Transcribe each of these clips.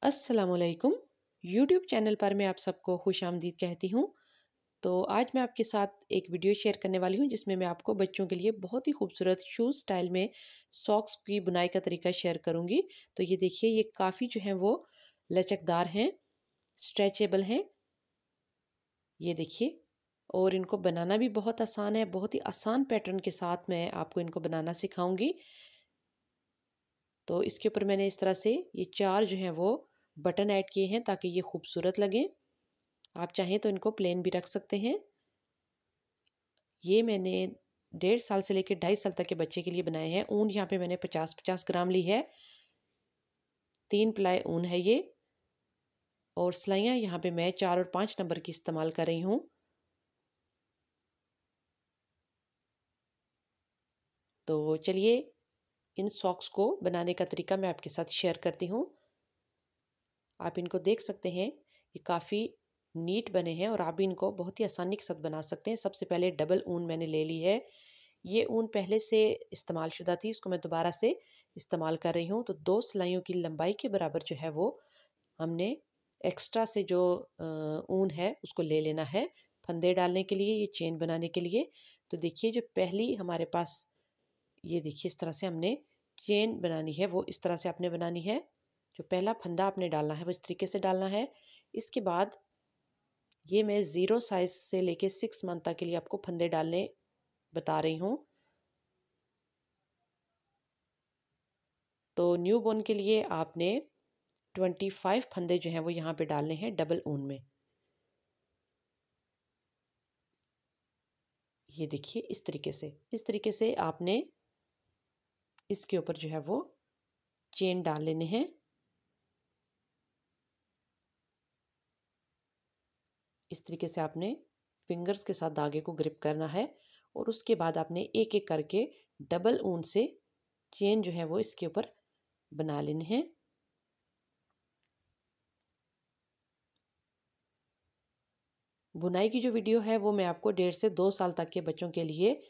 अस्सलामुअलैकुम। YouTube channel पर मैं आप सबको खुश आमदीद कहती हूँ। तो आज मैं आपके साथ एक वीडियो शेयर करने वाली हूँ जिसमें मैं आपको बच्चों के लिए बहुत ही खूबसूरत शूज़ स्टाइल में सॉक्स की बुनाई का तरीका शेयर करूँगी। तो ये देखिए, ये काफ़ी जो है वो लचकदार हैं, स्ट्रेचेबल हैं। ये देखिए, और इनको बनाना भी बहुत आसान है। बहुत ही आसान पैटर्न के साथ मैं आपको इनको बनाना सिखाऊंगी। तो इसके ऊपर मैंने इस तरह से ये 4 जो हैं वो बटन ऐड किए हैं ताकि ये खूबसूरत लगें। आप चाहें तो इनको प्लेन भी रख सकते हैं। ये मैंने 1.5 साल से लेकर 2.5 साल तक के बच्चे के लिए बनाए हैं। ऊन यहाँ पे मैंने 50-50 ग्राम ली है। 3 प्लाई ऊन है ये। और सिलाइयाँ यहाँ पे मैं 4 और 5 नंबर की इस्तेमाल कर रही हूँ। तो चलिए इन सॉक्स को बनाने का तरीका मैं आपके साथ शेयर करती हूँ। आप इनको देख सकते हैं, ये काफ़ी नीट बने हैं और आप भी इनको बहुत ही आसानी के साथ बना सकते हैं। सबसे पहले डबल ऊन मैंने ले ली है। ये ऊन पहले से इस्तेमाल शुदा थी, इसको मैं दोबारा से इस्तेमाल कर रही हूँ। तो 2 सिलाइयों की लंबाई के बराबर जो है वो हमने एक्स्ट्रा से जो ऊन है उसको ले लेना है फंदे डालने के लिए, ये चेन बनाने के लिए। तो देखिए, जो पहली हमारे पास, ये देखिए इस तरह से हमने चेन बनानी है, वो इस तरह से आपने बनानी है। जो पहला फंदा आपने डालना है वो इस तरीके से डालना है। इसके बाद ये मैं 0 साइज से लेके 6 मंथ तक के लिए आपको फंदे डालने बता रही हूँ। तो न्यू बोर्न के लिए आपने 25 फंदे जो हैं वो यहाँ पे डालने हैं डबल ऊन में। ये देखिए इस तरीके से आपने इसके ऊपर जो है वो चेन डाल लेने हैं। इस तरीके से आपने फिंगर्स के साथ धागे को ग्रिप करना है और उसके बाद आपने एक एक करके डबल ऊन से चेन जो है वो इसके ऊपर बना लेने हैं। बुनाई की जो वीडियो है वो मैं आपको 1.5 से 2 साल तक के बच्चों के लिए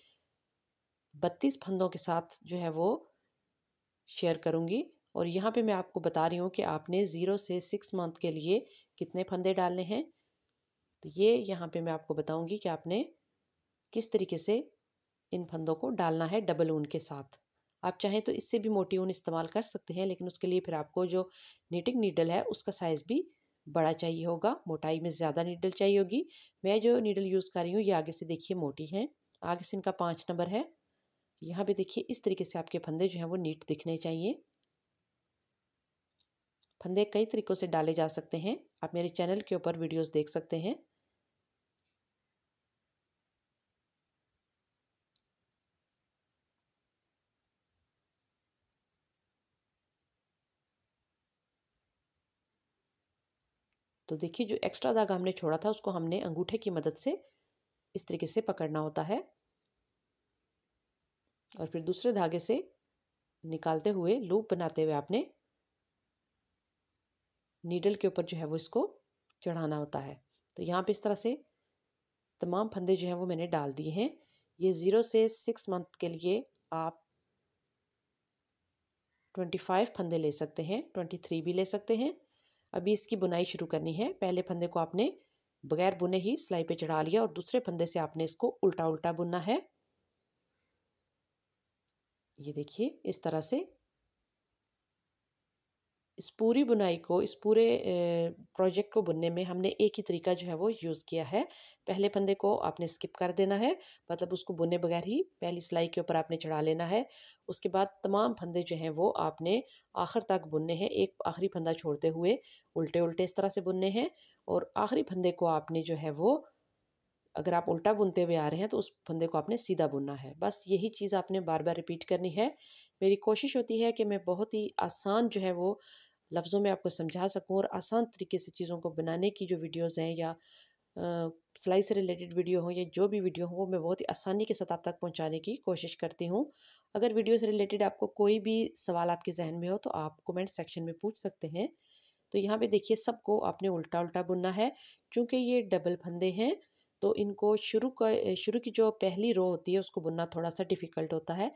32 फंदों के साथ जो है वो शेयर करूँगी। और यहाँ पे मैं आपको बता रही हूँ कि आपने 0 से 6 मंथ के लिए कितने फंदे डालने हैं। तो ये यहाँ पे मैं आपको बताऊँगी कि आपने किस तरीके से इन फंदों को डालना है डबल ऊन के साथ। आप चाहें तो इससे भी मोटी ऊन इस्तेमाल कर सकते हैं, लेकिन उसके लिए फिर आपको जो नीटिंग नीडल है उसका साइज़ भी बड़ा चाहिए होगा, मोटाई में ज़्यादा नीडल चाहिए होगी। मैं जो नीडल यूज़ कर रही हूँ ये आगे से देखिए मोटी है, आगे से इनका 5 नंबर है। यहाँ पे देखिए इस तरीके से आपके फंदे जो हैं वो नीट दिखने चाहिए। फंदे कई तरीक़ों से डाले जा सकते हैं, आप मेरे चैनल के ऊपर वीडियोज़ देख सकते हैं। तो देखिए, जो एक्स्ट्रा धागा हमने छोड़ा था उसको हमने अंगूठे की मदद से इस तरीके से पकड़ना होता है और फिर दूसरे धागे से निकालते हुए लूप बनाते हुए आपने नीडल के ऊपर जो है वो इसको चढ़ाना होता है। तो यहाँ पे इस तरह से तमाम फंदे जो हैं वो मैंने डाल दिए हैं। ये 0 से 6 मंथ के लिए आप 25 फंदे ले सकते हैं, 23 भी ले सकते हैं। अभी इसकी बुनाई शुरू करनी है। पहले फंदे को आपने बगैर बुने ही सिलाई पे चढ़ा लिया और दूसरे फंदे से आपने इसको उल्टा उल्टा बुनना है। ये देखिए इस तरह से इस पूरी बुनाई को, इस पूरे प्रोजेक्ट को बुनने में हमने एक ही तरीका जो है वो यूज़ किया है। पहले फंदे को आपने स्किप कर देना है, मतलब उसको बुने बगैर ही पहली सिलाई के ऊपर आपने चढ़ा लेना है। उसके बाद तमाम फंदे जो हैं वो आपने आखिर तक बुनने हैं, एक आखिरी फंदा छोड़ते हुए उल्टे उल्टे इस तरह से बुनने हैं। और आखिरी फंदे को आपने जो है वो, अगर आप उल्टा बुनते हुए आ रहे हैं तो उस फंदे को आपने सीधा बुनना है। बस यही चीज़ आपने बार बार रिपीट करनी है। मेरी कोशिश होती है कि मैं बहुत ही आसान जो है वो लफ्ज़ों में आपको समझा सकूं और आसान तरीके से चीज़ों को बनाने की जो वीडियोज़ हैं या सिलाई से रिलेटेड वीडियो हो या जो भी वीडियो हो, वो मैं बहुत ही आसानी के साथ आप तक पहुंचाने की कोशिश करती हूं। अगर वीडियो से रिलेटेड आपको कोई भी सवाल आपके जहन में हो तो आप कमेंट सेक्शन में पूछ सकते हैं। तो यहाँ पे देखिए, सबको आपने उल्टा उल्टा बुनना है। चूँकि ये डबल फंदे हैं तो इनको शुरू की जो पहली रो होती है उसको बुनना थोड़ा सा डिफ़िकल्ट होता है,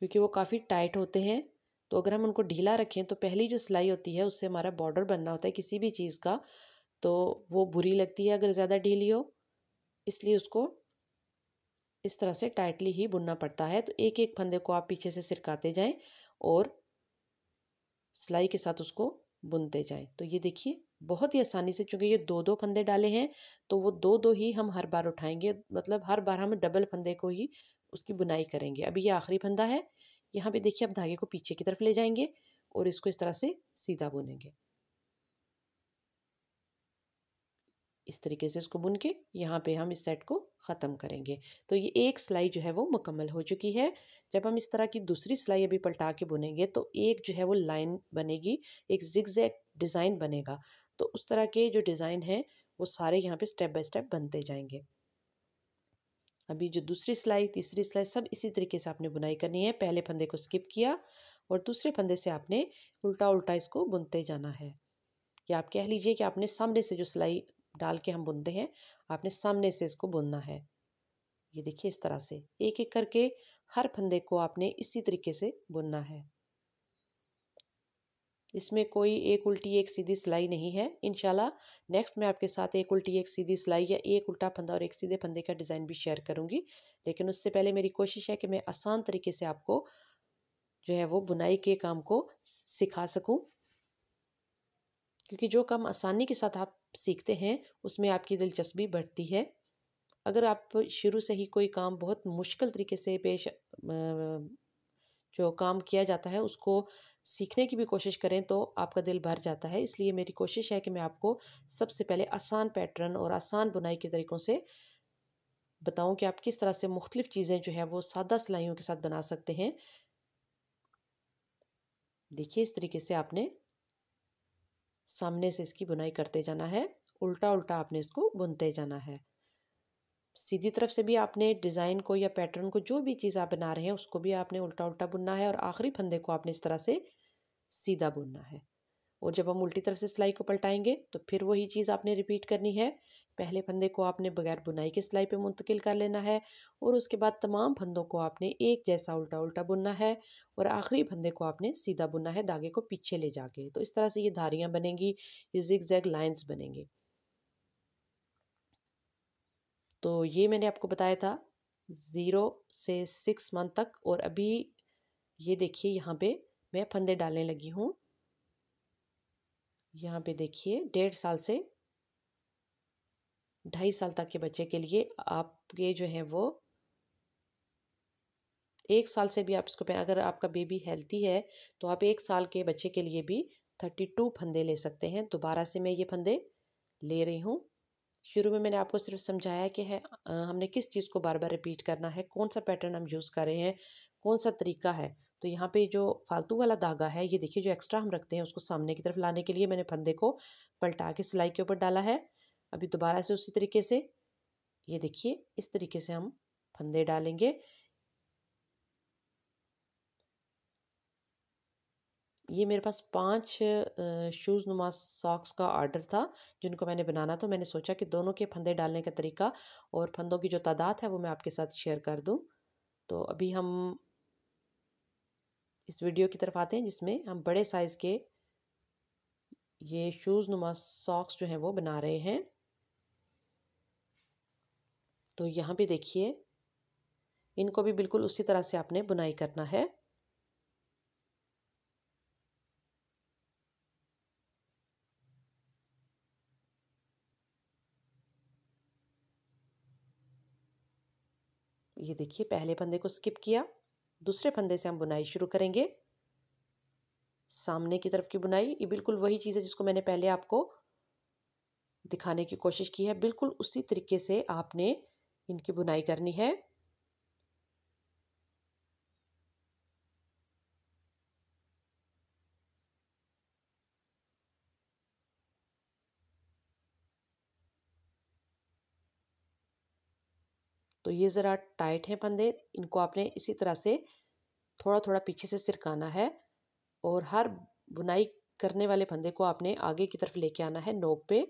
क्योंकि वो काफ़ी टाइट होते हैं। तो अगर हम उनको ढीला रखें तो पहली जो सिलाई होती है उससे हमारा बॉर्डर बनना होता है किसी भी चीज़ का, तो वो बुरी लगती है अगर ज़्यादा ढीली हो, इसलिए उसको इस तरह से टाइटली ही बुनना पड़ता है। तो एक एक फंदे को आप पीछे से सिरकाते जाएं और सिलाई के साथ उसको बुनते जाएं। तो ये देखिए बहुत ही आसानी से, चूंकि ये दो दो फंदे डाले हैं तो वो दो दो ही हम हर बार उठाएंगे, मतलब हर बार हम डबल फंदे को ही उसकी बुनाई करेंगे। अभी ये आखिरी फंदा है, यहाँ पे देखिए अब धागे को पीछे की तरफ ले जाएंगे और इसको इस तरह से सीधा बुनेंगे। इस तरीके से इसको बुन के यहाँ पे हम इस सेट को ख़त्म करेंगे। तो ये एक सिलाई जो है वो मुकम्मल हो चुकी है। जब हम इस तरह की दूसरी सिलाई अभी पलटा के बुनेंगे तो एक जो है वो लाइन बनेगी, एक जिगजैग डिज़ाइन बनेगा। तो उस तरह के जो डिज़ाइन है वो सारे यहाँ पे स्टेप बाय स्टेप बनते जाएंगे। अभी जो दूसरी सिलाई तीसरी सिलाई सब इसी तरीके से आपने बुनाई करनी है। पहले फंदे को स्किप किया और दूसरे फंदे से आपने उल्टा उल्टा इसको बुनते जाना है। या आप कह लीजिए कि आपने सामने से जो सिलाई डाल के हम बुनते हैं, आपने सामने से इसको बुनना है। ये देखिए इस तरह से एक एक करके हर फंदे को आपने इसी तरीके से बुनना है। इसमें कोई एक उल्टी एक सीधी सिलाई नहीं है। इंशाल्लाह नेक्स्ट मैं आपके साथ एक उल्टी एक सीधी सिलाई या एक उल्टा फंदा और एक सीधे फंदे का डिज़ाइन भी शेयर करूंगी, लेकिन उससे पहले मेरी कोशिश है कि मैं आसान तरीके से आपको जो है वो बुनाई के काम को सिखा सकूं, क्योंकि जो काम आसानी के साथ आप सीखते हैं उसमें आपकी दिलचस्पी बढ़ती है। अगर आप शुरू से ही कोई काम बहुत मुश्किल तरीके से जो काम किया जाता है उसको सीखने की भी कोशिश करें तो आपका दिल भर जाता है। इसलिए मेरी कोशिश है कि मैं आपको सबसे पहले आसान पैटर्न और आसान बुनाई के तरीक़ों से बताऊं कि आप किस तरह से मुख्तलिफ चीज़ें जो है वो सादा सिलाइयों के साथ बना सकते हैं। देखिए इस तरीके से आपने सामने से इसकी बुनाई करते जाना है, उल्टा उल्टा आपने इसको बुनते जाना है। सीधी तरफ से भी आपने डिज़ाइन को या पैटर्न को जो भी चीज़ आप बना रहे हैं उसको भी आपने उल्टा उल्टा बुनना है और आखिरी फंदे को आपने इस तरह से सीधा बुनना है। और जब हम उल्टी तरफ से सिलाई को पलटाएंगे तो फिर वही चीज़ आपने रिपीट करनी है। पहले फंदे को आपने बगैर बुनाई के सिलाई पे मुंतकिल कर लेना है और उसके बाद तमाम फंदों को आपने एक जैसा उल्टा उल्टा बुनना है और आखिरी फंदे को आपने सीधा बुनना है धागे को पीछे ले जाके। तो इस तरह से ये धारियाँ बनेंगी, ये जिगजैग लाइंस बनेंगे। तो ये मैंने आपको बताया था 0 से 6 मंथ तक। और अभी ये देखिए यहाँ पे मैं फंदे डालने लगी हूँ। यहाँ पे देखिए 1.5 साल से 2.5 साल तक के बच्चे के लिए आपके जो है वो 1 साल से भी आप इसको अगर आपका बेबी हेल्थी है तो आप 1 साल के बच्चे के लिए भी 32 फंदे ले सकते हैं। दोबारा से मैं ये फंदे ले रही हूँ। शुरू में मैंने आपको सिर्फ समझाया कि हमने किस चीज़ को बार बार रिपीट करना है, कौन सा पैटर्न हम यूज़ कर रहे हैं, कौन सा तरीका है। तो यहाँ पे जो फालतू वाला धागा है ये देखिए जो एक्स्ट्रा हम रखते हैं उसको सामने की तरफ लाने के लिए मैंने फंदे को पलटा के सिलाई के ऊपर डाला है। अभी दोबारा से उसी तरीके से ये देखिए इस तरीके से हम फंदे डालेंगे। ये मेरे पास 5 शूज़ नुमा सॉक्स का ऑर्डर था जिनको मैंने बनाना, तो मैंने सोचा कि दोनों के फंदे डालने का तरीका और फंदों की जो तादाद है वो मैं आपके साथ शेयर कर दूं। तो अभी हम इस वीडियो की तरफ आते हैं जिसमें हम बड़े साइज़ के ये शूज़ नुमा सॉक्स जो हैं वो बना रहे हैं। तो यहाँ पे देखिए इनको भी बिल्कुल उसी तरह से आपने बुनाई करना है। ये देखिए पहले फंदे को स्किप किया, दूसरे फंदे से हम बुनाई शुरू करेंगे। सामने की तरफ की बुनाई ये बिल्कुल वही चीज़ है जिसको मैंने पहले आपको दिखाने की कोशिश की है, बिल्कुल उसी तरीके से आपने इनकी बुनाई करनी है। तो ये ज़रा टाइट हैं फंदे, इनको आपने इसी तरह से थोड़ा थोड़ा पीछे से सिरकाना है और हर बुनाई करने वाले फंदे को आपने आगे की तरफ लेके आना है। नोक पे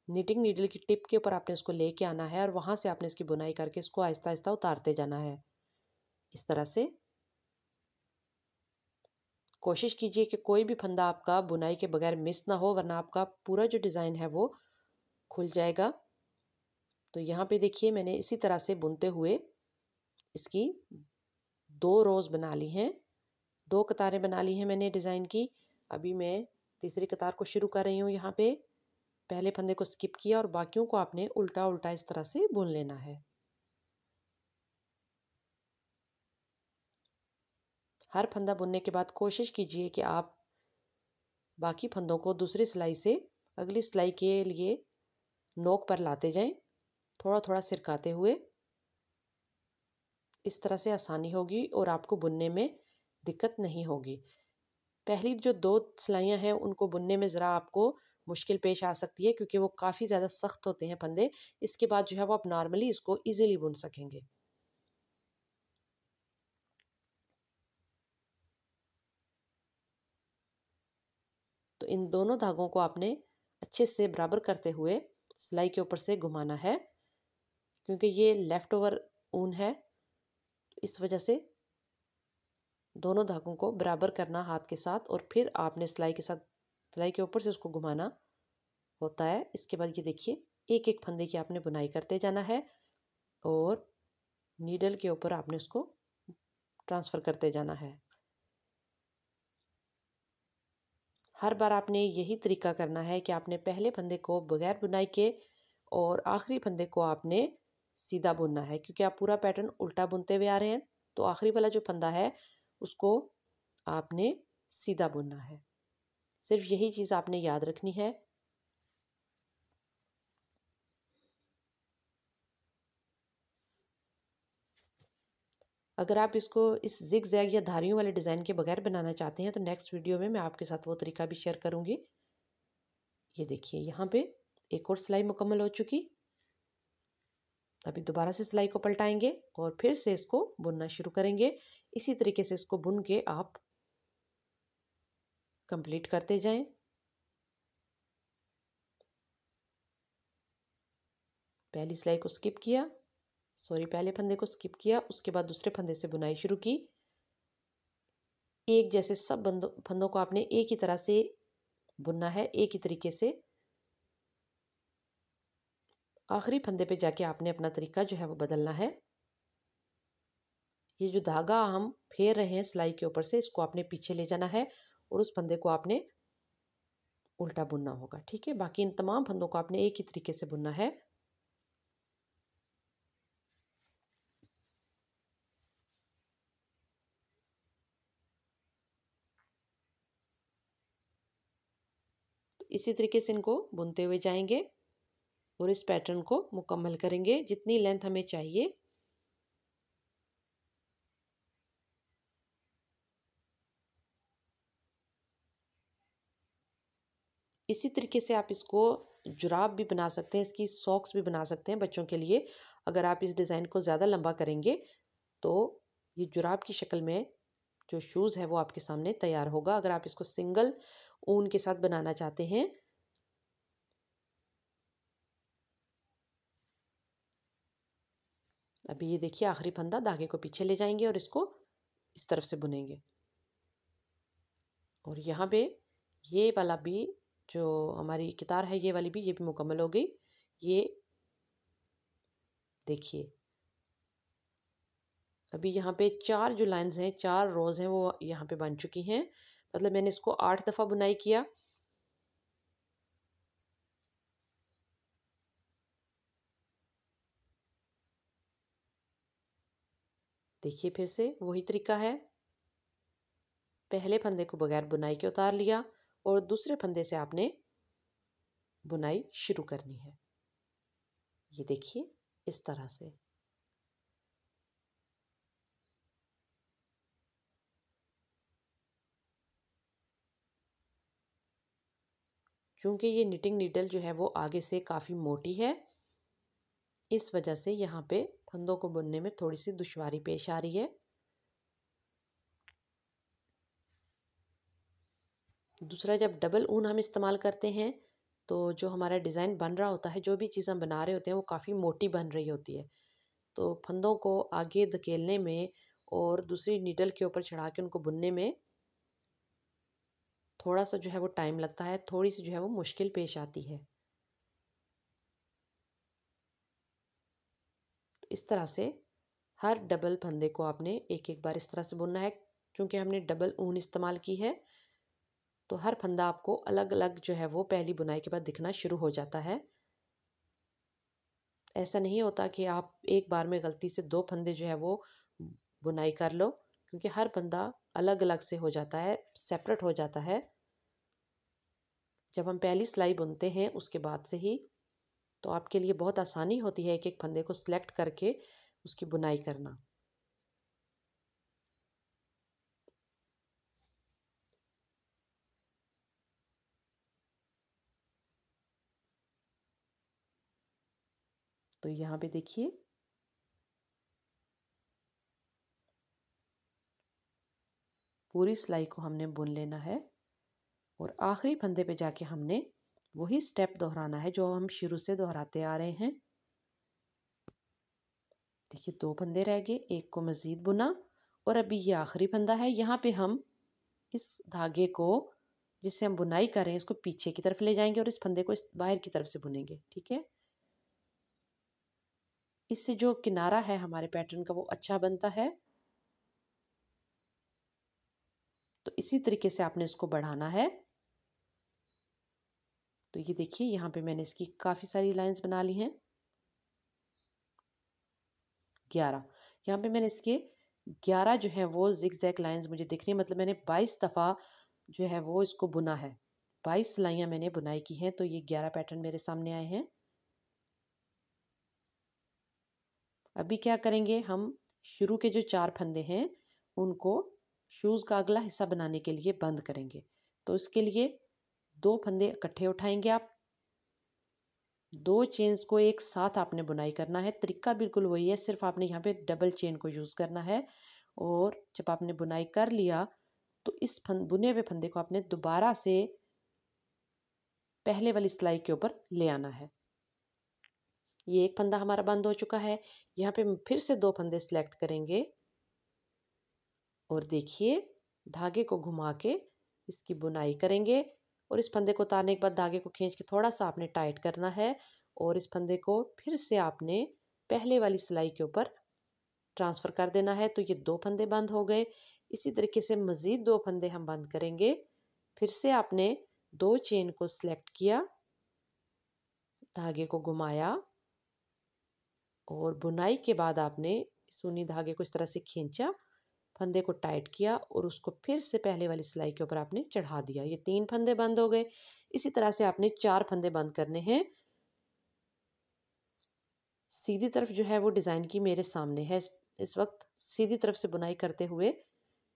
नीटिंग नीडल की टिप के ऊपर आपने इसको लेके आना है और वहाँ से आपने इसकी बुनाई करके इसको आहिस्ता आहिस्ता उतारते जाना है इस तरह से। कोशिश कीजिए कि कोई भी फंदा आपका बुनाई के बगैर मिस ना हो, वरना आपका पूरा जो डिज़ाइन है वो खुल जाएगा। तो यहाँ पे देखिए मैंने इसी तरह से बुनते हुए इसकी 2 रोज़ बना ली हैं, 2 कतारें बना ली हैं मैंने डिज़ाइन की। अभी मैं तीसरी कतार को शुरू कर रही हूँ। यहाँ पे पहले फंदे को स्किप किया और बाकियों को आपने उल्टा उल्टा इस तरह से बुन लेना है। हर फंदा बुनने के बाद कोशिश कीजिए कि आप बाकी फंदों को दूसरी सिलाई से अगली सिलाई के लिए नोक पर लाते जाएं, थोड़ा थोड़ा सिरकाते हुए। इस तरह से आसानी होगी और आपको बुनने में दिक्कत नहीं होगी। पहली जो 2 सिलाइयाँ हैं उनको बुनने में ज़रा आपको मुश्किल पेश आ सकती है, क्योंकि वो काफ़ी ज़्यादा सख्त होते हैं फंदे। इसके बाद जो है वो आप नॉर्मली इसको ईज़िली बुन सकेंगे। तो इन दोनों धागों को आपने अच्छे से बराबर करते हुए सिलाई के ऊपर से घुमाना है, क्योंकि ये लेफ़्ट ओवर ऊन है। इस वजह से दोनों धागों को बराबर करना हाथ के साथ, और फिर आपने सिलाई के साथ सिलाई के ऊपर से उसको घुमाना होता है। इसके बाद ये देखिए एक एक फंदे की आपने बुनाई करते जाना है और नीडल के ऊपर आपने उसको ट्रांसफ़र करते जाना है। हर बार आपने यही तरीका करना है कि आपने पहले फंदे को बगैर बुनाई के और आखिरी फंदे को आपने सीधा बुनना है, क्योंकि आप पूरा पैटर्न उल्टा बुनते हुए आ रहे हैं। तो आखिरी वाला जो फंदा है उसको आपने सीधा बुनना है। सिर्फ यही चीज़ आपने याद रखनी है। अगर आप इसको इस जिग जैग या धारियों वाले डिज़ाइन के बगैर बनाना चाहते हैं तो नेक्स्ट वीडियो में मैं आपके साथ वो तरीका भी शेयर करूँगी। ये देखिए यहाँ पे एक और सिलाई मुकम्मल हो चुकी। अभी दोबारा से सिलाई को पलटाएंगे और फिर से इसको बुनना शुरू करेंगे। इसी तरीके से इसको बुन के आप कंप्लीट करते जाएं। पहली सिलाई को स्किप किया, पहले फंदे को स्किप किया, उसके बाद दूसरे फंदे से बुनाई शुरू की। एक जैसे सब फंदों को आपने एक ही तरह से बुनना है, एक ही तरीके से। आखिरी फंदे पे जाके आपने अपना तरीका जो है वो बदलना है। ये जो धागा हम फेर रहे हैं सिलाई के ऊपर से, इसको आपने पीछे ले जाना है और उस फंदे को आपने उल्टा बुनना होगा। ठीक है, बाकी इन तमाम फंदों को आपने एक ही तरीके से बुनना है। तो इसी तरीके से इनको बुनते हुए जाएंगे और इस पैटर्न को मुकम्मल करेंगे जितनी लेंथ हमें चाहिए। इसी तरीके से आप इसको जुराब भी बना सकते हैं, इसकी सॉक्स भी बना सकते हैं बच्चों के लिए। अगर आप इस डिज़ाइन को ज़्यादा लंबा करेंगे तो ये जुराब की शक्ल में जो शूज़ है वो आपके सामने तैयार होगा। अगर आप इसको सिंगल ऊन के साथ बनाना चाहते हैं अभी ये देखिए आखिरी फंदा धागे को पीछे ले जाएंगे और इसको इस तरफ से बुनेंगे। और यहाँ पे ये वाला भी जो हमारी कितार है ये वाली भी, ये भी मुकम्मल हो गई। ये देखिए अभी यहाँ पे 4 जो लाइंस हैं, 4 रोज़ हैं वो यहाँ पे बन चुकी हैं। मतलब मैंने इसको 8 दफ़ा बुनाई किया। देखिए फिर से वही तरीका है। पहले फंदे को बगैर बुनाई के उतार लिया और दूसरे फंदे से आपने बुनाई शुरू करनी है। ये देखिए इस तरह से। क्योंकि ये निटिंग नीडल जो है वो आगे से काफ़ी मोटी है, इस वजह से यहाँ पे फंदों को बुनने में थोड़ी सी दुश्वारी पेश आ रही है। दूसरा, जब डबल ऊन हम इस्तेमाल करते हैं तो जो हमारा डिज़ाइन बन रहा होता है, जो भी चीज़ हम बना रहे होते हैं वो काफ़ी मोटी बन रही होती है। तो फंदों को आगे धकेलने में और दूसरी नीडल के ऊपर चढ़ा के उनको बुनने में थोड़ा सा जो है वो टाइम लगता है, थोड़ी सी जो है वो मुश्किल पेश आती है। तो इस तरह से हर डबल फंदे को आपने एक एक बार इस तरह से बुनना है। क्योंकि हमने डबल ऊन इस्तेमाल की है तो हर फंदा आपको अलग अलग जो है वो पहली बुनाई के बाद दिखना शुरू हो जाता है। ऐसा नहीं होता कि आप एक बार में गलती से 2 फंदे जो है वो बुनाई कर लो, क्योंकि हर फंदा अलग अलग से हो जाता है, सेपरेट हो जाता है जब हम पहली सिलाई बुनते हैं उसके बाद से ही। तो आपके लिए बहुत आसानी होती है एक एक फंदे को सिलेक्ट करके उसकी बुनाई करना। तो यहाँ पे देखिए पूरी सिलाई को हमने बुन लेना है और आखिरी फंदे पे जाके हमने वही स्टेप दोहराना है जो हम शुरू से दोहराते आ रहे हैं। देखिए 2 फंदे रह गए, एक को मज़ीद बुना और अभी ये आखिरी फंदा है। यहाँ पे हम इस धागे को जिससे हम बुनाई कर रहे हैं इसको पीछे की तरफ ले जाएंगे और इस फंदे को इस बाहर की तरफ से बुनेंगे। ठीक है, इससे जो किनारा है हमारे पैटर्न का वो अच्छा बनता है। तो इसी तरीके से आपने इसको बढ़ाना है। तो ये देखिए यहाँ पे मैंने इसकी काफ़ी सारी लाइंस बना ली हैं, 11। यहाँ पे मैंने इसके 11 जो है वो जिगजैग लाइंस मुझे दिख रही है, मतलब मैंने 22 दफ़ा जो है वो इसको बुना है, 22 सिलाइयाँ मैंने बुनाई की हैं। तो ये 11 पैटर्न मेरे सामने आए हैं। अभी क्या करेंगे, हम शुरू के जो 4 फंदे हैं उनको शूज़ का अगला हिस्सा बनाने के लिए बंद करेंगे। तो इसके लिए 2 फंदे इकट्ठे उठाएंगे आप, 2 चेन्स को एक साथ आपने बुनाई करना है। तरीका बिल्कुल वही है, सिर्फ आपने यहाँ पे डबल चेन को यूज़ करना है। और जब आपने बुनाई कर लिया तो इस बुने हुए फंदे को आपने दोबारा से पहले वाली सिलाई के ऊपर ले आना है। ये एक फंदा हमारा बंद हो चुका है। यहाँ पे फिर से 2 फंदे सिलेक्ट करेंगे और देखिए धागे को घुमा के इसकी बुनाई करेंगे और इस फंदे को उतारने के बाद धागे को खींच के थोड़ा सा आपने टाइट करना है और इस फंदे को फिर से आपने पहले वाली सिलाई के ऊपर ट्रांसफ़र कर देना है। तो ये 2 फंदे बंद हो गए। इसी तरीके से मज़ीद 2 फंदे हम बंद करेंगे। फिर से आपने 2 चेन को सिलेक्ट किया, धागे को घुमाया और बुनाई के बाद आपने सूनी धागे को इस तरह से खींचा, फंदे को टाइट किया और उसको फिर से पहले वाली सिलाई के ऊपर आपने चढ़ा दिया। ये 3 फंदे बंद हो गए। इसी तरह से आपने 4 फंदे बंद करने हैं। सीधी तरफ जो है वो डिज़ाइन की मेरे सामने है। इस वक्त सीधी तरफ से बुनाई करते हुए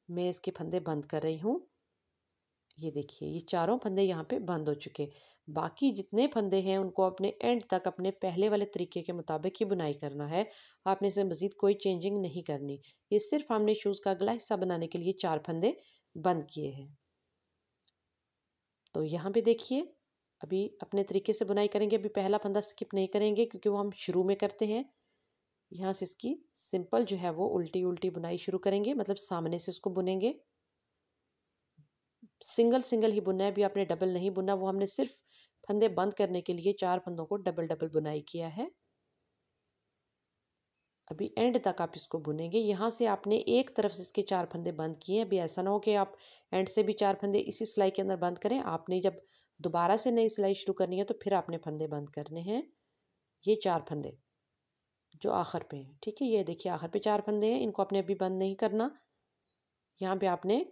मैं इसके फंदे बंद कर रही हूँ। ये देखिए ये चारों फंदे यहाँ पे बंद हो चुके। बाकी जितने फंदे हैं उनको अपने एंड तक अपने पहले वाले तरीके के मुताबिक ही बुनाई करना है। आपने इसमें मज़ीद कोई चेंजिंग नहीं करनी। ये सिर्फ हमने शूज़ का अगला हिस्सा बनाने के लिए 4 फंदे बंद किए हैं। तो यहाँ पे देखिए अभी अपने तरीके से बुनाई करेंगे। अभी पहला फंदा स्किप नहीं करेंगे क्योंकि वो हम शुरू में करते हैं। यहाँ से इसकी सिंपल जो है वो उल्टी उल्टी बुनाई शुरू करेंगे, मतलब सामने से इसको बुनेंगे। सिंगल सिंगल ही बुनना है, अभी आपने डबल नहीं बुना। वो हमने सिर्फ फंदे बंद करने के लिए 4 फंदों को डबल डबल बुनाई किया है। अभी एंड तक आप इसको बुनेंगे। यहाँ से आपने एक तरफ से इसके 4 फंदे बंद किए। अभी ऐसा ना हो कि आप एंड से भी 4 फंदे इसी सिलाई के अंदर बंद करें। आपने जब दोबारा से नई सिलाई शुरू करनी है तो फिर आपने फंदे बंद करने हैं। ये 4 फंदे जो आखिर पे हैं, ठीक है। ये देखिए आखिर पे 4 फंदे हैं, इनको आपने अभी बंद नहीं करना। यहाँ पे आपने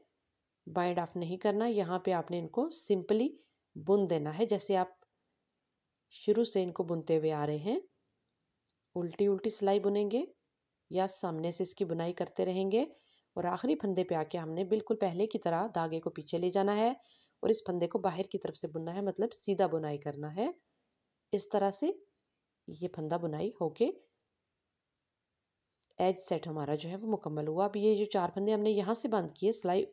बाइंड ऑफ नहीं करना। यहाँ पे आपने इनको सिंपली बुन देना है जैसे आप शुरू से इनको बुनते हुए आ रहे हैं। उल्टी उल्टी सिलाई बुनेंगे या सामने से इसकी बुनाई करते रहेंगे और आखिरी फंदे पे आके हमने बिल्कुल पहले की तरह धागे को पीछे ले जाना है और इस फंदे को बाहर की तरफ से बुनना है, मतलब सीधा बुनाई करना है। इस तरह से ये फंदा बुनाई होके एज सेट हमारा जो है वो मुकम्मल हुआ। अब ये जो 4 फंदे हमने यहाँ से बंद किए, सिलाई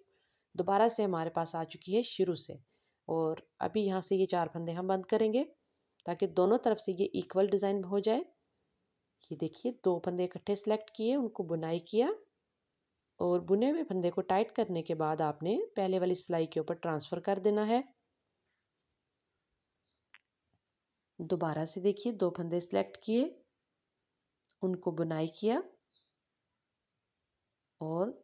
दोबारा से हमारे पास आ चुकी है शुरू से। और अभी यहाँ से ये 4 फंदे हम बंद करेंगे ताकि दोनों तरफ से ये इक्वल डिज़ाइन हो जाए। ये देखिए 2 फंदे इकट्ठे सेलेक्ट किए, उनको बुनाई किया और बुने हुए फंदे को टाइट करने के बाद आपने पहले वाली सिलाई के ऊपर ट्रांसफ़र कर देना है। दोबारा से देखिए 2 फंदे सिलेक्ट किए, उनको बुनाई किया और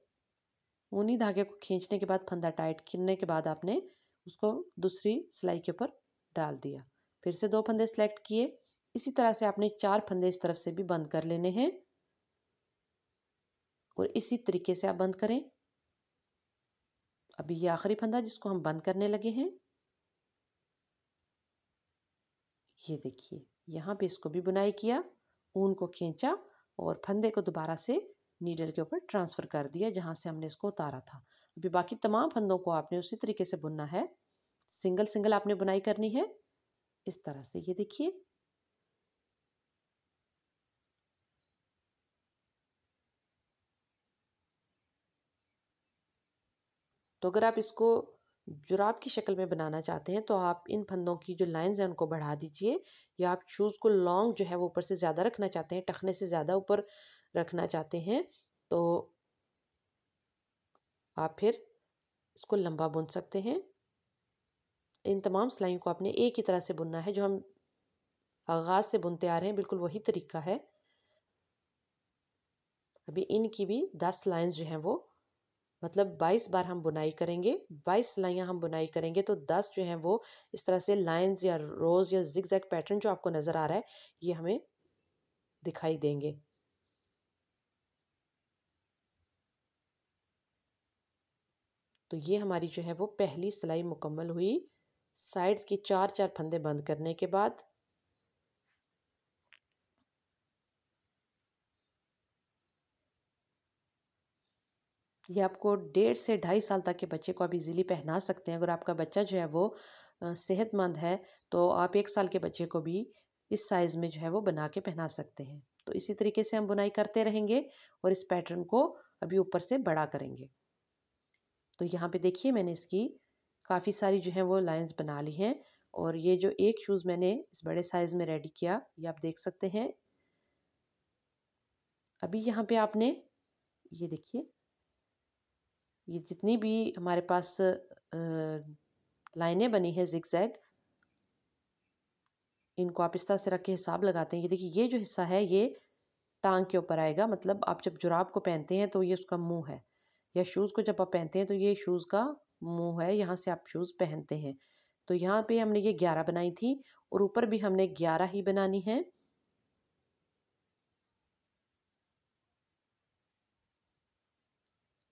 ऊनी धागे को खींचने के बाद फंदा टाइट करने के बाद आपने उसको दूसरी सिलाई के ऊपर डाल दिया। फिर से 2 फंदे सिलेक्ट किए। इसी तरह से आपने 4 फंदे इस तरफ से भी बंद कर लेने हैं और इसी तरीके से आप बंद करें। अभी ये आखिरी फंदा जिसको हम बंद करने लगे हैं। ये देखिए यहाँ पे इसको भी बुनाई किया, ऊन को खींचा और फंदे को दोबारा से नीडल के ऊपर ट्रांसफ़र कर दिया जहाँ से हमने इसको उतारा था। अभी बाकी तमाम फंदों को आपने उसी तरीके से बुनना है। सिंगल सिंगल आपने बुनाई करनी है इस तरह से। ये देखिए तो अगर आप इसको जुराब की शक्ल में बनाना चाहते हैं तो आप इन फंदों की जो लाइंस हैं उनको बढ़ा दीजिए, या आप शूज़ को लॉन्ग जो है वो ऊपर से ज़्यादा रखना चाहते हैं, टखने से ज़्यादा ऊपर रखना चाहते हैं तो आप फिर इसको लंबा बुन सकते हैं। इन तमाम सिलाइयों को आपने एक ही तरह से बुनना है, जो हम आगाज़ से बुनते आ रहे हैं बिल्कुल वही तरीका है। अभी इनकी भी 10 लाइंस जो हैं वो मतलब 22 बार हम बुनाई करेंगे, 22 सिलाइयाँ हम बुनाई करेंगे तो 10 जो हैं वो इस तरह से लाइंस या रोज़ या ज़िगज़ैग पैटर्न जो आपको नज़र आ रहा है ये हमें दिखाई देंगे। तो ये हमारी जो है वो पहली सिलाई मुकम्मल हुई। साइड्स की 4-4 फंदे बंद करने के बाद ये आपको 1.5 से 2.5 साल तक के बच्चे को आप इजीली पहना सकते हैं। अगर आपका बच्चा जो है वो सेहतमंद है तो आप 1 साल के बच्चे को भी इस साइज़ में जो है वो बना के पहना सकते हैं। तो इसी तरीके से हम बुनाई करते रहेंगे और इस पैटर्न को अभी ऊपर से बड़ा करेंगे। तो यहाँ पे देखिए मैंने इसकी काफ़ी सारी जो है वो लाइंस बना ली हैं और ये जो एक शूज़ मैंने इस बड़े साइज़ में रेडी किया ये आप देख सकते हैं। अभी यहाँ पे आपने ये देखिए ये जितनी भी हमारे पास लाइनें बनी है ज़िगज़ैग, इनको आप इस तरह से रख के हिसाब लगाते हैं। ये देखिए ये जो हिस्सा है ये टांग के ऊपर आएगा, मतलब आप जब जुराब को पहनते हैं तो ये उसका मुंह है, या शूज़ को जब आप पहनते हैं तो ये शूज़ का मुंह है, यहाँ से आप शूज़ पहनते हैं। तो यहाँ पे हमने ये 11 बनाई थी और ऊपर भी हमने 11 ही बनानी है।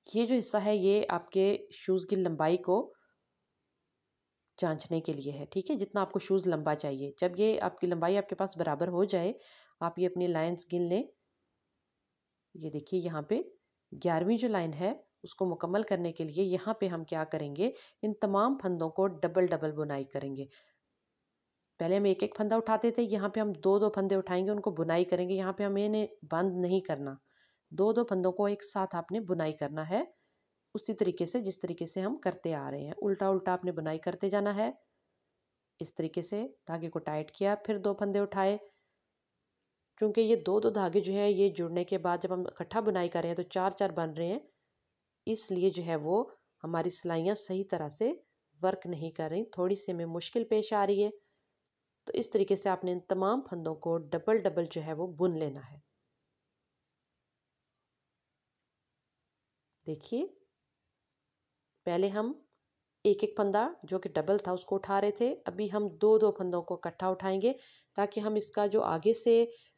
ये जो हिस्सा है ये आपके शूज़ की लंबाई को जांचने के लिए है, ठीक है, जितना आपको शूज़ लंबा चाहिए। जब ये आपकी लंबाई आपके पास बराबर हो जाए आप ये अपनी लाइंस गिन लें। ये देखिए यहाँ पे 11वीं जो लाइन है उसको मुकम्मल करने के लिए यहाँ पे हम क्या करेंगे, इन तमाम फंदों को डबल डबल बुनाई करेंगे। पहले हम एक एक फंदा उठाते थे, यहाँ पे हम दो दो फंदे उठाएंगे, उनको बुनाई करेंगे। यहाँ पे हमें इन्हें बंद नहीं करना, दो दो फंदों को एक साथ आपने बुनाई करना है उसी तरीके से जिस तरीके से हम करते आ रहे हैं। उल्टा उल्टा आपने बुनाई करते जाना है। इस तरीके से धागे को टाइट किया, फिर 2 फंदे उठाए। क्योंकि ये दो दो धागे जो है ये जुड़ने के बाद जब हम इकट्ठा बुनाई कर रहे हैं तो 4-4 बन रहे हैं, इसलिए जो है वो हमारी सिलाइयाँ सही तरह से वर्क नहीं कर रही, थोड़ी सी हमें मुश्किल पेश आ रही है। तो इस तरीके से आपने इन तमाम फंदों को डबल डबल जो है वो बुन लेना है। देखिए पहले हम एक एक फंदा जो कि डबल था उसको उठा रहे थे, अभी हम दो दो फंदों को इकट्ठा उठाएंगे ताकि हम इसका जो आगे से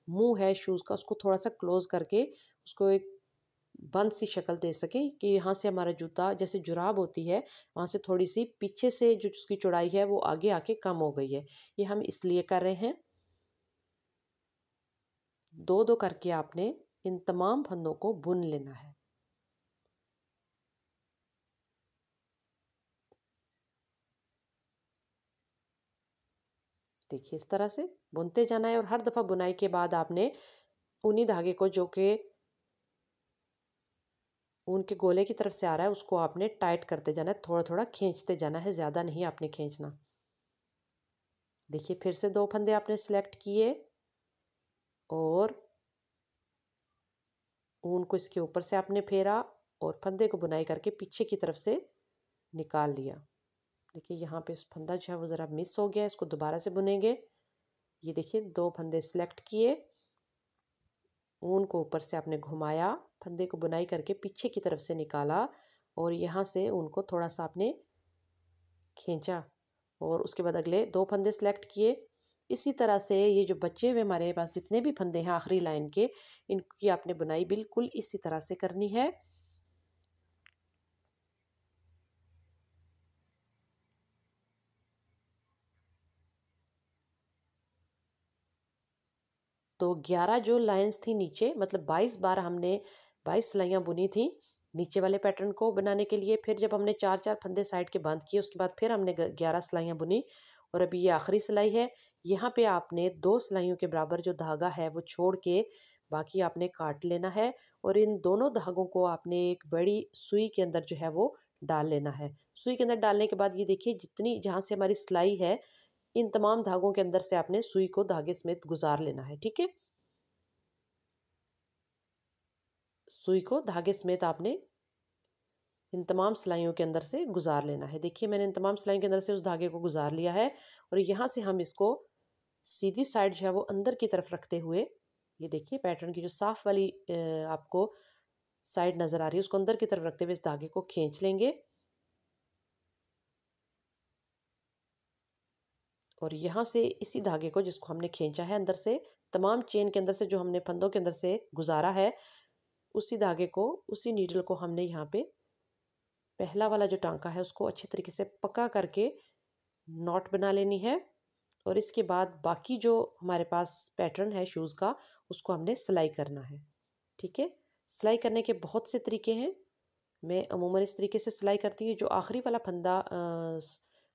मुंह है शूज़ का उसको थोड़ा सा क्लोज करके उसको एक बंद सी शक्ल दे सकें कि यहाँ से हमारा जूता जैसे जुराब होती है वहाँ से थोड़ी सी पीछे से जो उसकी चौड़ाई है वो आगे आके कम हो गई है। ये हम इसलिए कर रहे हैं। दो दो करके आपने इन तमाम फंदों को बुन लेना है। देखिए इस तरह से बुनते जाना है और हर दफ़ा बुनाई के बाद आपने ऊनी धागे को जो कि ऊन के गोले की तरफ से आ रहा है उसको आपने टाइट करते जाना है, थोड़ा थोड़ा खींचते जाना है, ज़्यादा नहीं आपने खींचना। देखिए फिर से 2 फंदे आपने सेलेक्ट किए और ऊन को इसके ऊपर से आपने फेरा और फंदे को बुनाई करके पीछे की तरफ से निकाल लिया। देखिए यहाँ पे फंदा जो है वो ज़रा मिस हो गया, इसको दोबारा से बुनेंगे। ये देखिए 2 फंदे सिलेक्ट किए, ऊन को ऊपर से आपने घुमाया, फंदे को बुनाई करके पीछे की तरफ से निकाला और यहाँ से ऊन को थोड़ा सा आपने खींचा और उसके बाद अगले 2 फंदे सिलेक्ट किए। इसी तरह से ये जो बचे हुए हमारे पास जितने भी फंदे हैं आखिरी लाइन के, इनकी आपने बुनाई बिल्कुल इसी तरह से करनी है। तो 11 जो लाइंस थी नीचे, मतलब 22 बार हमने 22 सिलाइयाँ बुनी थी नीचे वाले पैटर्न को बनाने के लिए। फिर जब हमने 4-4 फंदे साइड के बंद किए, उसके बाद फिर हमने 11 सिलाइयाँ बुनी और अभी ये आखिरी सिलाई है। यहाँ पे आपने 2 सिलाइयों के बराबर जो धागा है वो छोड़ के बाकी आपने काट लेना है और इन दोनों धागों को आपने एक बड़ी सुई के अंदर जो है वो डाल लेना है। सुई के अंदर डालने के बाद ये देखिए जितनी जहाँ से हमारी सिलाई है, इन तमाम धागों के अंदर से आपने सुई को धागे समेत गुजार लेना है। ठीक है, सुई को धागे समेत आपने इन तमाम सिलाइयों के अंदर से गुजार लेना है। देखिए मैंने इन तमाम सिलाइयों के अंदर से उस धागे को गुजार लिया है और यहाँ से हम इसको सीधी साइड जो है वो अंदर की तरफ रखते हुए, ये देखिए पैटर्न की जो साफ वाली आपको साइड नज़र आ रही है, उसको अंदर की तरफ रखते हुए इस धागे को खींच लेंगे और यहाँ से इसी धागे को जिसको हमने खींचा है अंदर से, तमाम चेन के अंदर से जो हमने फंदों के अंदर से गुजारा है, उसी धागे को, उसी नीडल को हमने यहाँ पे पहला वाला जो टांका है उसको अच्छी तरीके से पक्का करके नॉट बना लेनी है और इसके बाद बाकी जो हमारे पास पैटर्न है शूज़ का, उसको हमने सिलाई करना है। ठीक है, सिलाई करने के बहुत से तरीके हैं। मैं अमूमन इस तरीके से सिलाई करती हूँ। जो आखिरी वाला फंदा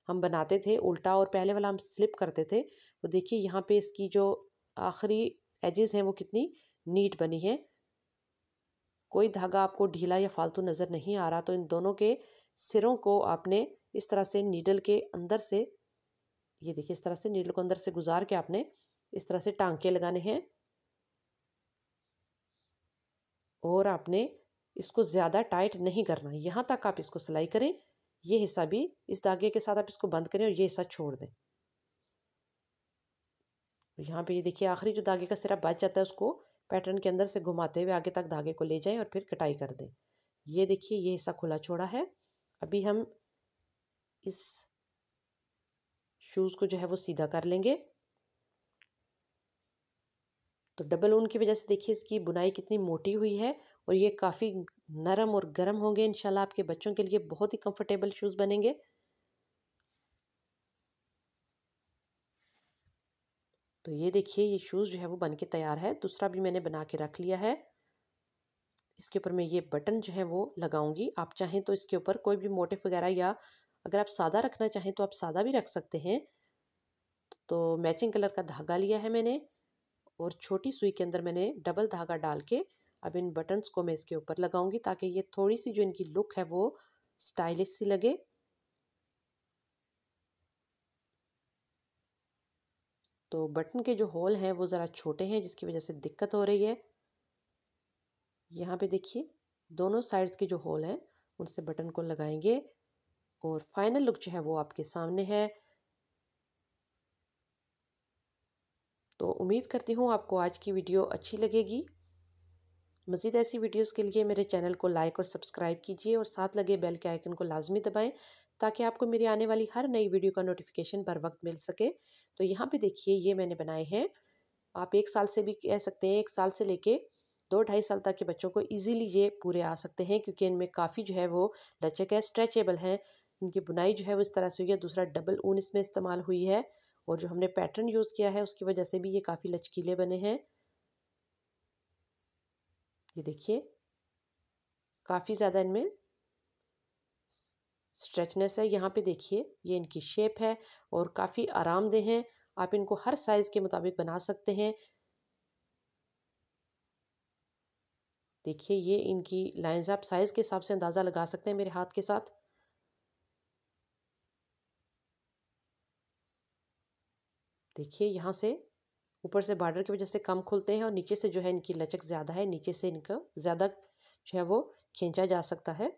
हम बनाते थे उल्टा और पहले वाला हम स्लिप करते थे, तो देखिए यहाँ पे इसकी जो आखिरी एजेस हैं वो कितनी नीट बनी है। कोई धागा आपको ढीला या फालतू नज़र नहीं आ रहा। तो इन दोनों के सिरों को आपने इस तरह से नीडल के अंदर से, ये देखिए इस तरह से नीडल को अंदर से गुजार के आपने इस तरह से टांके लगाने हैं और आपने इसको ज़्यादा टाइट नहीं करना। यहाँ तक आप इसको सिलाई करें, ये हिस्सा भी इस धागे के साथ आप इसको बंद करें और ये हिस्सा छोड़ दें। यहाँ पे ये देखिए आखिरी जो धागे का सिरा बच जाता है उसको पैटर्न के अंदर से घुमाते हुए आगे तक धागे को ले जाएं और फिर कटाई कर दें। ये देखिए ये हिस्सा खुला छोड़ा है। अभी हम इस शूज़ को जो है वो सीधा कर लेंगे। तो डबल ऊन की वजह से देखिए इसकी बुनाई कितनी मोटी हुई है और ये काफ़ी नरम और गर्म होंगे। इंशाल्लाह आपके बच्चों के लिए बहुत ही कंफर्टेबल शूज़ बनेंगे। तो ये देखिए ये शूज़ जो है वो बन के तैयार है। दूसरा भी मैंने बना के रख लिया है। इसके ऊपर मैं ये बटन जो है वो लगाऊंगी। आप चाहें तो इसके ऊपर कोई भी मोटिफ वगैरह, या अगर आप सादा रखना चाहें तो आप सादा भी रख सकते हैं। तो मैचिंग कलर का धागा लिया है मैंने और छोटी सुई के अंदर मैंने डबल धागा डाल के अब इन बटन्स को मैं इसके ऊपर लगाऊंगी ताकि ये थोड़ी सी जो इनकी लुक है वो स्टाइलिश सी लगे। तो बटन के जो होल हैं वो ज़रा छोटे हैं जिसकी वजह से दिक्कत हो रही है। यहाँ पे देखिए दोनों साइड्स के जो होल हैं उनसे बटन को लगाएंगे और फाइनल लुक जो है वो आपके सामने है। तो उम्मीद करती हूँ आपको आज की वीडियो अच्छी लगेगी। मज़ीद ऐसी वीडियोस के लिए मेरे चैनल को लाइक और सब्सक्राइब कीजिए और साथ लगे बेल के आइकन को लाजमी दबाएं ताकि आपको मेरी आने वाली हर नई वीडियो का नोटिफिकेशन बर वक्त मिल सके। तो यहाँ पे देखिए ये मैंने बनाए हैं। आप 1 साल से भी कह सकते हैं, 1 साल से लेके 2-2.5 साल तक के बच्चों को इजीली ये पूरे आ सकते हैं क्योंकि इनमें काफ़ी जो है वो लचक है, स्ट्रेचेबल हैं। इनकी बुनाई जो है वो इस तरह से हुई है। दूसरा डबल ऊन इसमें इस्तेमाल हुई है और जो हमने पैटर्न यूज़ किया है उसकी वजह से भी ये काफ़ी लचकीले बने हैं। ये देखिए काफ़ी ज़्यादा इनमें स्ट्रेचनेस है। यहाँ पे देखिए ये इनकी शेप है और काफ़ी आरामदेह हैं। आप इनको हर साइज़ के मुताबिक बना सकते हैं। देखिए ये इनकी लाइंस आप साइज़ के हिसाब से अंदाज़ा लगा सकते हैं मेरे हाथ के साथ। देखिए यहाँ से ऊपर से बॉर्डर की वजह से कम खुलते हैं और नीचे से जो है इनकी लचक ज़्यादा है, नीचे से इनका ज़्यादा जो है वो खींचा जा सकता है।